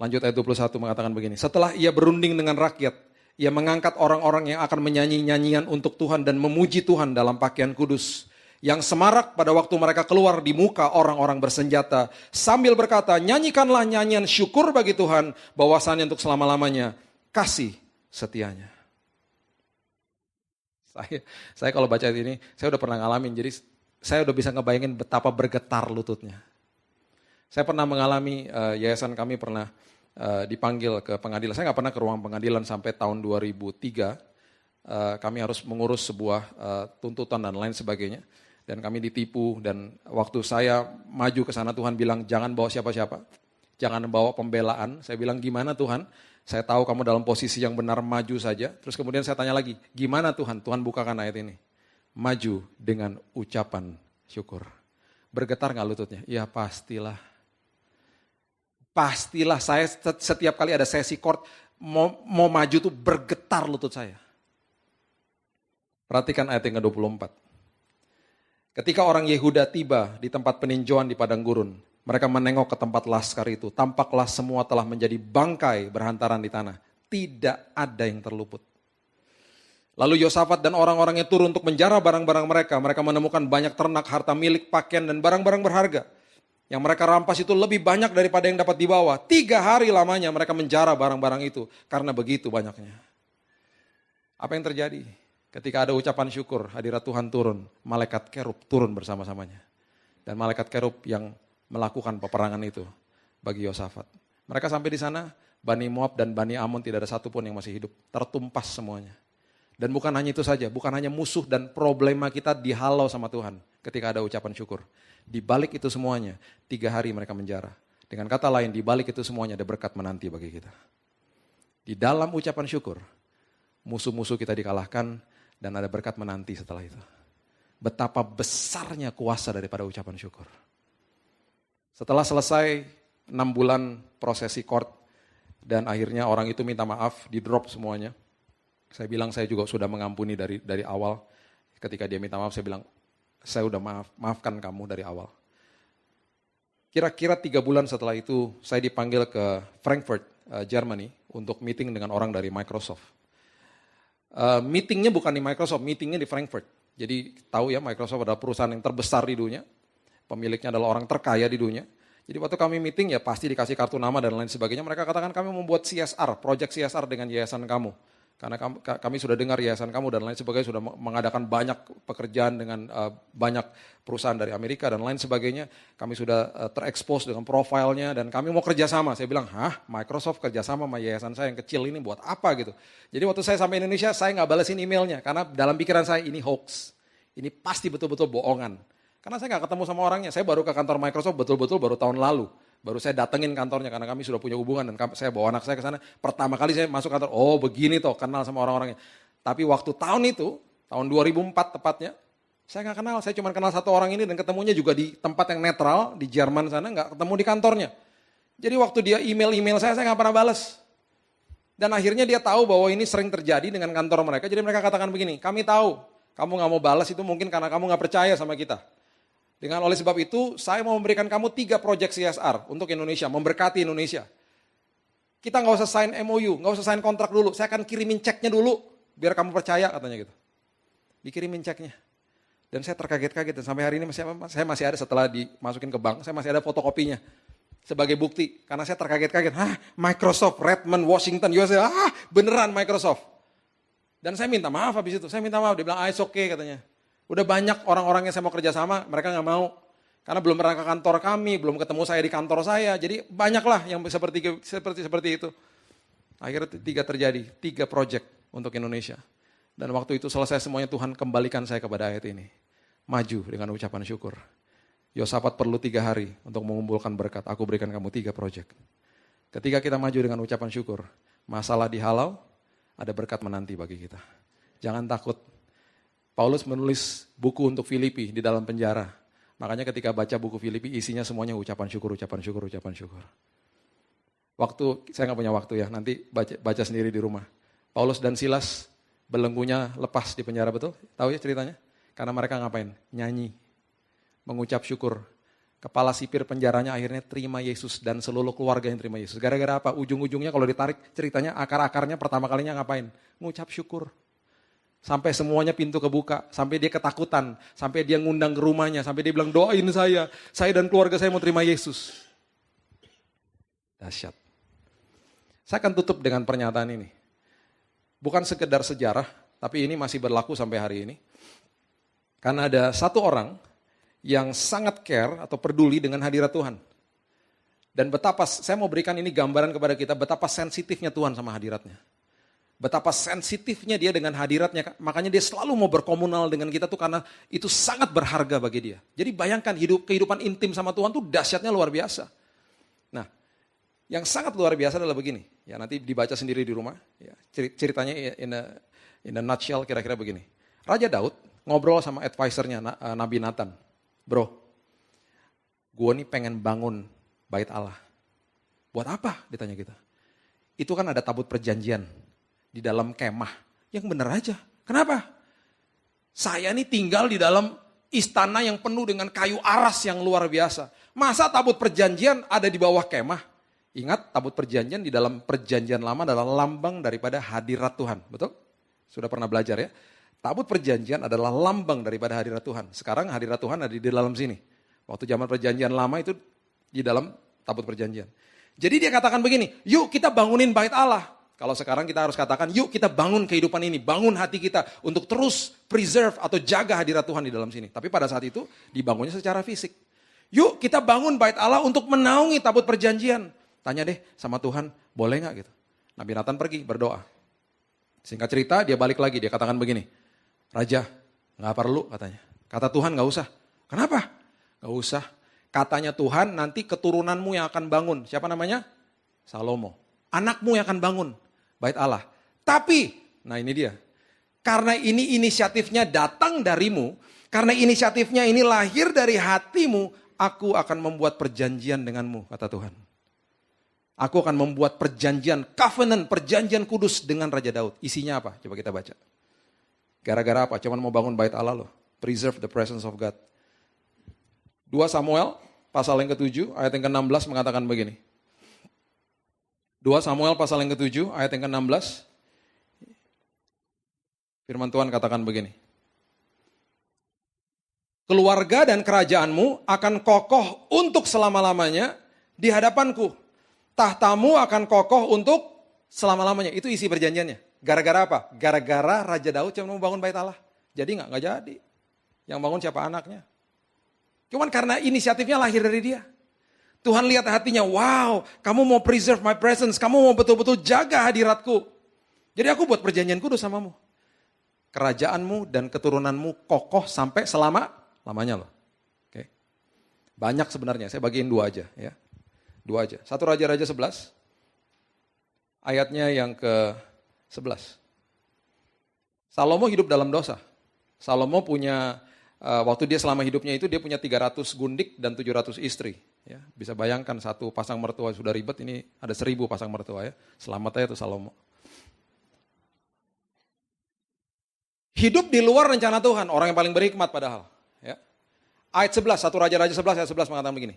Lanjut ayat 21 mengatakan begini. Setelah ia berunding dengan rakyat, ia mengangkat orang-orang yang akan menyanyi nyanyian untuk Tuhan dan memuji Tuhan dalam pakaian kudus. Yang semarak pada waktu mereka keluar di muka orang-orang bersenjata. Sambil berkata, nyanyikanlah nyanyian syukur bagi Tuhan, bahwasannya untuk selama-lamanya kasih setianya. Saya kalau baca ini, saya udah pernah ngalamin, jadi saya udah bisa ngebayangin betapa bergetar lututnya. Saya pernah mengalami, yayasan kami pernah dipanggil ke pengadilan. Saya nggak pernah ke ruang pengadilan sampai tahun 2003. Kami harus mengurus sebuah tuntutan dan lain sebagainya. Dan kami ditipu, dan waktu saya maju ke sana Tuhan bilang, jangan bawa siapa-siapa. Jangan bawa pembelaan. Saya bilang, gimana Tuhan? Saya tahu kamu dalam posisi yang benar, maju saja. Terus kemudian saya tanya lagi, gimana Tuhan? Tuhan bukakan ayat ini. Maju dengan ucapan syukur. Bergetar nggak lututnya? Ya pastilah. Pastilah, saya setiap kali ada sesi court, mau maju tuh bergetar lutut saya. Perhatikan ayat yang ke-24. Ketika orang Yehuda tiba di tempat peninjauan di padang gurun, mereka menengok ke tempat laskar itu. Tampaklah semua telah menjadi bangkai berhantaran di tanah. Tidak ada yang terluput. Lalu Yosafat dan orang-orangnya turun untuk menjara barang-barang mereka. Mereka menemukan banyak ternak, harta milik, pakaian, dan barang-barang berharga. Yang mereka rampas itu lebih banyak daripada yang dapat dibawa. 3 hari lamanya mereka menjara barang-barang itu. Karena begitu banyaknya. Apa yang terjadi? Ketika ada ucapan syukur, hadirat Tuhan turun. Malaikat kerub turun bersama-samanya. Dan malaikat kerub yang melakukan peperangan itu bagi Yosafat. Mereka sampai di sana, Bani Moab dan Bani Amon tidak ada satupun yang masih hidup. Tertumpas semuanya. Dan bukan hanya itu saja, bukan hanya musuh dan problema kita dihalau sama Tuhan ketika ada ucapan syukur. Di balik itu semuanya, 3 hari mereka menjara. Dengan kata lain, di balik itu semuanya ada berkat menanti bagi kita. Di dalam ucapan syukur, musuh-musuh kita dikalahkan dan ada berkat menanti setelah itu. Betapa besarnya kuasa daripada ucapan syukur. Setelah selesai 6 bulan prosesi court dan akhirnya orang itu minta maaf, di drop semuanya. Saya bilang saya juga sudah mengampuni dari awal. Ketika dia minta maaf saya bilang, saya udah maafkan kamu dari awal. Kira-kira 3 bulan setelah itu saya dipanggil ke Frankfurt, Germany untuk meeting dengan orang dari Microsoft. Meetingnya bukan di Microsoft, meetingnya di Frankfurt. Jadi tahu ya Microsoft adalah perusahaan yang terbesar di dunia. Pemiliknya adalah orang terkaya di dunia. Jadi waktu kami meeting ya pasti dikasih kartu nama dan lain sebagainya. Mereka katakan kami membuat CSR, project CSR dengan yayasan kamu. Karena kami sudah dengar yayasan kamu dan lain sebagainya sudah mengadakan banyak pekerjaan dengan banyak perusahaan dari Amerika dan lain sebagainya. Kami sudah terekspos dengan profilnya dan kami mau kerjasama. Saya bilang, Microsoft kerjasama sama yayasan saya yang kecil ini buat apa gitu. Jadi waktu saya sampai Indonesia saya nggak balesin emailnya karena dalam pikiran saya ini hoax. Ini pasti betul-betul bohongan. Karena saya nggak ketemu sama orangnya. Saya baru ke kantor Microsoft betul-betul baru tahun lalu. Baru saya datengin kantornya karena kami sudah punya hubungan dan saya bawa anak saya ke sana. Pertama kali saya masuk kantor, oh begini toh kenal sama orang-orangnya. Tapi waktu tahun itu, tahun 2004 tepatnya, saya nggak kenal. Saya cuma kenal satu orang ini dan ketemunya juga di tempat yang netral, di Jerman sana, nggak ketemu di kantornya. Jadi waktu dia email saya nggak pernah balas. Dan akhirnya dia tahu bahwa ini sering terjadi dengan kantor mereka, jadi mereka katakan begini, kami tahu, kamu nggak mau balas itu mungkin karena kamu nggak percaya sama kita. Dengan oleh sebab itu, saya mau memberikan kamu 3 proyek CSR untuk Indonesia, memberkati Indonesia. Kita nggak usah sign MOU, nggak usah sign kontrak dulu, saya akan kirimin ceknya dulu, biar kamu percaya katanya gitu. Dikirimin ceknya. Dan saya terkaget-kaget, dan sampai hari ini saya masih ada setelah dimasukin ke bank, saya masih ada fotokopinya. Sebagai bukti, karena saya terkaget-kaget, Microsoft, Redmond, Washington, USA, beneran Microsoft. Dan saya minta maaf habis itu, dia bilang, it's okay katanya. Udah banyak orang-orang yang saya mau kerja sama, mereka gak mau. Karena belum pernah ke kantor kami, belum ketemu saya di kantor saya, jadi banyaklah yang seperti itu. Akhirnya 3 terjadi, 3 project untuk Indonesia. Dan waktu itu selesai semuanya, Tuhan kembalikan saya kepada ayat ini. Maju dengan ucapan syukur. Yosafat perlu 3 hari untuk mengumpulkan berkat. Aku berikan kamu 3 proyek. Ketika kita maju dengan ucapan syukur, masalah dihalau, ada berkat menanti bagi kita. Jangan takut. Paulus menulis buku untuk Filipi di dalam penjara. Makanya ketika baca buku Filipi, isinya semuanya ucapan syukur, ucapan syukur, ucapan syukur. Saya nggak punya waktu ya, nanti baca sendiri di rumah. Paulus dan Silas belenggunya lepas di penjara, betul? Tahu ya ceritanya? Karena mereka ngapain? Nyanyi. Mengucap syukur. Kepala sipir penjaranya akhirnya terima Yesus dan seluruh keluarga yang terima Yesus. Gara-gara apa? Ujung-ujungnya kalau ditarik ceritanya akar-akarnya pertama kalinya ngapain? Ngucap syukur. Sampai semuanya pintu kebuka, sampai dia ketakutan, sampai dia ngundang ke rumahnya, sampai dia bilang doain saya dan keluarga saya mau terima Yesus. Dahsyat. Saya akan tutup dengan pernyataan ini. Bukan sekedar sejarah, tapi ini masih berlaku sampai hari ini. Karena ada satu orang yang sangat care atau peduli dengan hadirat Tuhan. Dan betapa, saya mau berikan ini gambaran kepada kita, betapa sensitifnya Tuhan sama hadiratnya. Betapa sensitifnya dia dengan hadiratnya, makanya dia selalu mau berkomunal dengan kita tuh karena itu sangat berharga bagi dia. Jadi bayangkan kehidupan intim sama Tuhan tuh dahsyatnya luar biasa. Nah, yang sangat luar biasa adalah begini, ya nanti dibaca sendiri di rumah, ya, ceritanya in a nutshell kira-kira begini. Raja Daud ngobrol sama advisernya Nabi Nathan. Bro, gue nih pengen bangun bait Allah. Buat apa? Ditanya kita. Itu kan ada tabut perjanjian di dalam kemah. Yang bener aja. Kenapa? Saya nih tinggal di dalam istana yang penuh dengan kayu aras yang luar biasa. Masa tabut perjanjian ada di bawah kemah? Ingat, tabut perjanjian di dalam perjanjian lama adalah lambang daripada hadirat Tuhan. Betul? Sudah pernah belajar ya? Tabut perjanjian adalah lambang daripada hadirat Tuhan. Sekarang hadirat Tuhan ada di dalam sini. Waktu zaman perjanjian lama itu di dalam tabut perjanjian. Jadi dia katakan begini, yuk kita bangunin bait Allah. Kalau sekarang kita harus katakan, yuk kita bangun kehidupan ini, bangun hati kita untuk terus preserve atau jaga hadirat Tuhan di dalam sini. Tapi pada saat itu dibangunnya secara fisik. Yuk kita bangun bait Allah untuk menaungi tabut perjanjian. Tanya deh sama Tuhan, boleh gak gitu? Nabi Nathan pergi berdoa. Singkat cerita dia balik lagi, dia katakan begini, Raja gak perlu katanya. Kata Tuhan gak usah. Kenapa? Gak usah. Katanya Tuhan nanti keturunanmu yang akan bangun. Siapa namanya? Salomo. Anakmu yang akan bangun bait Allah. Tapi, nah ini dia. Karena ini inisiatifnya datang darimu, karena inisiatifnya ini lahir dari hatimu, aku akan membuat perjanjian denganmu, kata Tuhan. Aku akan membuat perjanjian, covenant, perjanjian kudus dengan Raja Daud. Isinya apa? Coba kita baca. Gara-gara apa? Cuman mau bangun bait Allah loh. Preserve the presence of God. 2 Samuel, pasal yang ke-7, ayat yang ke-16 mengatakan begini. 2 Samuel pasal yang ke-7, ayat yang ke-16. Firman Tuhan katakan begini. Keluarga dan kerajaanmu akan kokoh untuk selama-lamanya di hadapanku. Tahtamu akan kokoh untuk selama-lamanya. Itu isi perjanjiannya. Gara-gara apa? Gara-gara Raja Daud cuma mau bangun bait Allah. Jadi nggak jadi. Yang bangun siapa? Anaknya. Cuman karena inisiatifnya lahir dari dia. Tuhan lihat hatinya, wow, kamu mau preserve my presence, kamu mau betul-betul jaga hadiratku. Jadi aku buat perjanjian kudus samamu. Kerajaanmu dan keturunanmu kokoh sampai selama-lamanya loh. Oke. Banyak sebenarnya, saya bagiin 2 aja ya. 2 aja. 1 Raja-Raja 11, ayatnya yang ke-11. Salomo hidup dalam dosa. Salomo punya, waktu dia selama hidupnya itu dia punya 300 gundik dan 700 istri. Ya, bisa bayangkan satu pasang mertua sudah ribet, ini ada 1000 pasang mertua ya. Selamat aja tuh Salomo. Hidup di luar rencana Tuhan, orang yang paling berhikmat padahal. Ya. Ayat 11, 1 Raja-Raja 11 ayat 11 mengatakan begini.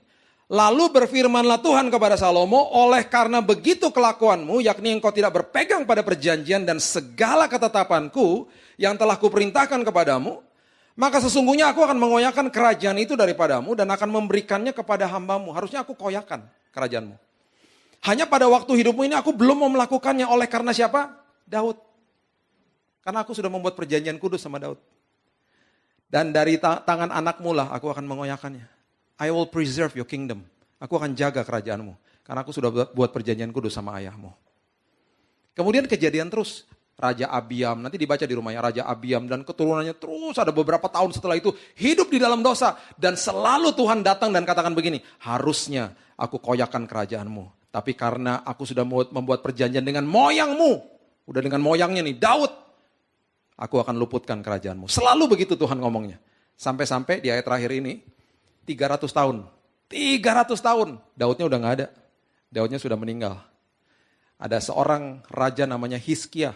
Lalu berfirmanlah Tuhan kepada Salomo, oleh karena begitu kelakuanmu, yakni engkau tidak berpegang pada perjanjian dan segala ketetapanku yang telah kuperintahkan kepadamu, maka sesungguhnya aku akan mengoyakkan kerajaan itu daripadamu dan akan memberikannya kepada hambamu. Harusnya aku koyakan kerajaanmu. Hanya pada waktu hidupmu ini aku belum mau melakukannya, oleh karena siapa? Daud. Karena aku sudah membuat perjanjian kudus sama Daud. Dan dari tangan anakmu lah aku akan mengoyakkannya. I will preserve your kingdom. Aku akan jaga kerajaanmu. Karena aku sudah buat perjanjian kudus sama ayahmu. Kemudian kejadian terus. Raja Abiam, nanti dibaca di rumahnya. Raja Abiam dan keturunannya terus ada beberapa tahun setelah itu. Hidup di dalam dosa. Dan selalu Tuhan datang dan katakan begini. Harusnya aku koyakan kerajaanmu. Tapi karena aku sudah membuat perjanjian dengan moyangmu. Udah dengan moyangnya nih, Daud. Aku akan luputkan kerajaanmu. Selalu begitu Tuhan ngomongnya. Sampai-sampai di ayat terakhir ini. 300 tahun. 300 tahun. Daudnya udah gak ada. Daudnya sudah meninggal. Ada seorang raja namanya Hizkia.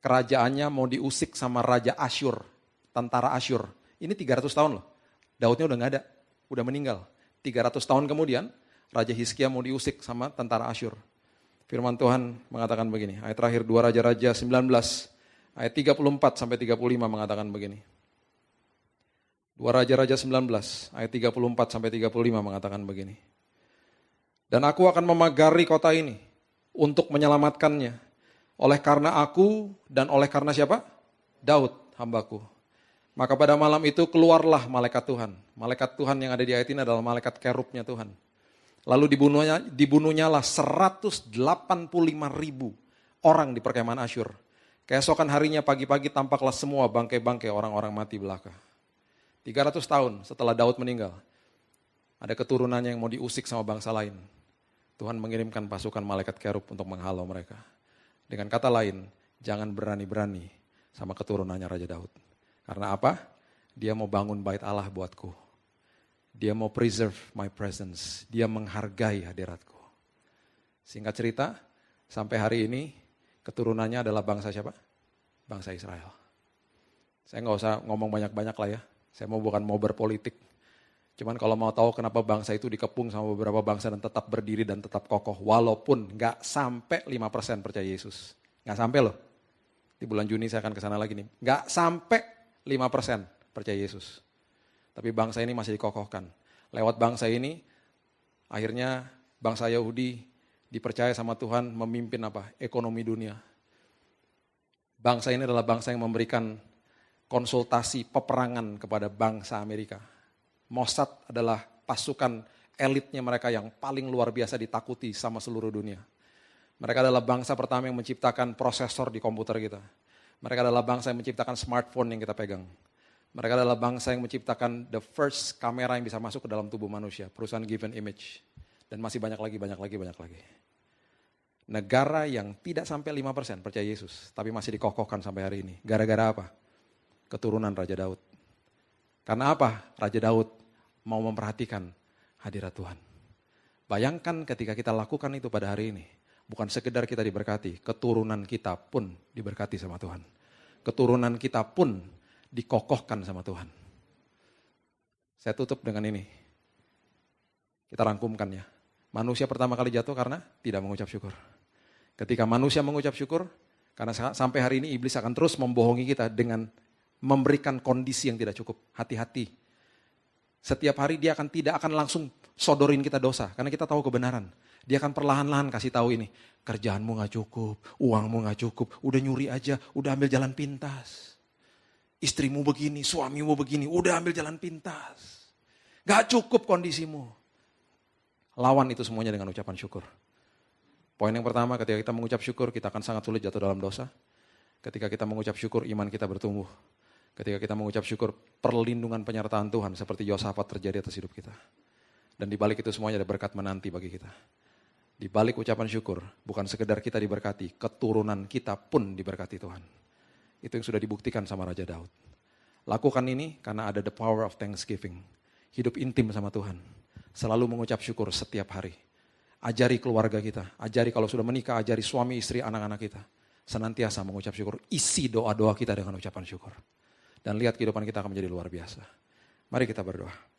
Kerajaannya mau diusik sama Raja Asyur. Tentara Asyur. Ini 300 tahun loh. Daudnya udah gak ada. Udah meninggal. 300 tahun kemudian, Raja Hizkia mau diusik sama tentara Asyur. Firman Tuhan mengatakan begini. Ayat terakhir 2 Raja-Raja 19. Ayat 34 sampai 35 mengatakan begini. 2 Raja-Raja 19, ayat 34 sampai 35 mengatakan begini. Dan aku akan memagari kota ini untuk menyelamatkannya. Oleh karena aku dan oleh karena siapa? Daud, hambaku. Maka pada malam itu keluarlah malaikat Tuhan. Malaikat Tuhan yang ada di ayat ini adalah malaikat kerubnya Tuhan. Lalu dibunuhnyalah 185.000 orang di perkemahan Asyur. Keesokan harinya pagi-pagi tampaklah semua bangkai-bangkai orang-orang mati belaka. 300 tahun setelah Daud meninggal, ada keturunannya yang mau diusik sama bangsa lain. Tuhan mengirimkan pasukan malaikat kerub untuk menghalau mereka. Dengan kata lain, jangan berani-berani sama keturunannya Raja Daud. Karena apa? Dia mau bangun bait Allah buatku. Dia mau preserve my presence. Dia menghargai hadiratku. Singkat cerita, sampai hari ini keturunannya adalah bangsa siapa? Bangsa Israel. Saya nggak usah ngomong banyak-banyak lah ya. Saya bukan mau berpolitik. Cuman kalau mau tahu kenapa bangsa itu dikepung sama beberapa bangsa dan tetap berdiri dan tetap kokoh. Walaupun nggak sampai 5% percaya Yesus. Nggak sampai loh. Di bulan Juni saya akan kesana lagi nih. Nggak sampai 5% percaya Yesus. Tapi bangsa ini masih dikokohkan. Lewat bangsa ini, akhirnya bangsa Yahudi dipercaya sama Tuhan memimpin apa? Ekonomi dunia. Bangsa ini adalah bangsa yang memberikan konsultasi peperangan kepada bangsa Amerika. Mossad adalah pasukan elitnya mereka yang paling luar biasa ditakuti sama seluruh dunia. Mereka adalah bangsa pertama yang menciptakan prosesor di komputer kita. Mereka adalah bangsa yang menciptakan smartphone yang kita pegang. Mereka adalah bangsa yang menciptakan the first kamera yang bisa masuk ke dalam tubuh manusia. Perusahaan Given Image. Dan masih banyak lagi. Negara yang tidak sampai 5% percaya Yesus. Tapi masih dikokohkan sampai hari ini. Gara-gara apa? Keturunan Raja Daud. Karena apa? Raja Daud mau memperhatikan hadirat Tuhan. Bayangkan ketika kita lakukan itu pada hari ini. Bukan sekedar kita diberkati, keturunan kita pun diberkati sama Tuhan. Keturunan kita pun dikokohkan sama Tuhan. Saya tutup dengan ini. Kita rangkumkan ya. Manusia pertama kali jatuh karena tidak mengucap syukur. Ketika manusia mengucap syukur, karena sampai hari ini iblis akan terus membohongi kita dengan memberikan kondisi yang tidak cukup. Hati-hati. Setiap hari dia tidak akan langsung sodorin kita dosa. Karena kita tahu kebenaran. Dia akan perlahan-lahan kasih tahu ini. Kerjaanmu gak cukup, uangmu gak cukup. Udah nyuri aja, udah ambil jalan pintas. Istrimu begini, suamimu begini, udah ambil jalan pintas. Gak cukup kondisimu. Lawan itu semuanya dengan ucapan syukur. Poin yang pertama, ketika kita mengucap syukur, kita akan sangat sulit jatuh dalam dosa. Ketika kita mengucap syukur, iman kita bertumbuh. Ketika kita mengucap syukur, perlindungan penyertaan Tuhan seperti Yosafat terjadi atas hidup kita. Dan di balik itu semuanya ada berkat menanti bagi kita. Di balik ucapan syukur, bukan sekedar kita diberkati, keturunan kita pun diberkati Tuhan. Itu yang sudah dibuktikan sama Raja Daud. Lakukan ini karena ada the power of thanksgiving. Hidup intim sama Tuhan. Selalu mengucap syukur setiap hari. Ajari keluarga kita. Ajari kalau sudah menikah, ajari suami, istri, anak-anak kita. Senantiasa mengucap syukur. Isi doa-doa kita dengan ucapan syukur. Dan lihat kehidupan kita akan menjadi luar biasa. Mari kita berdoa.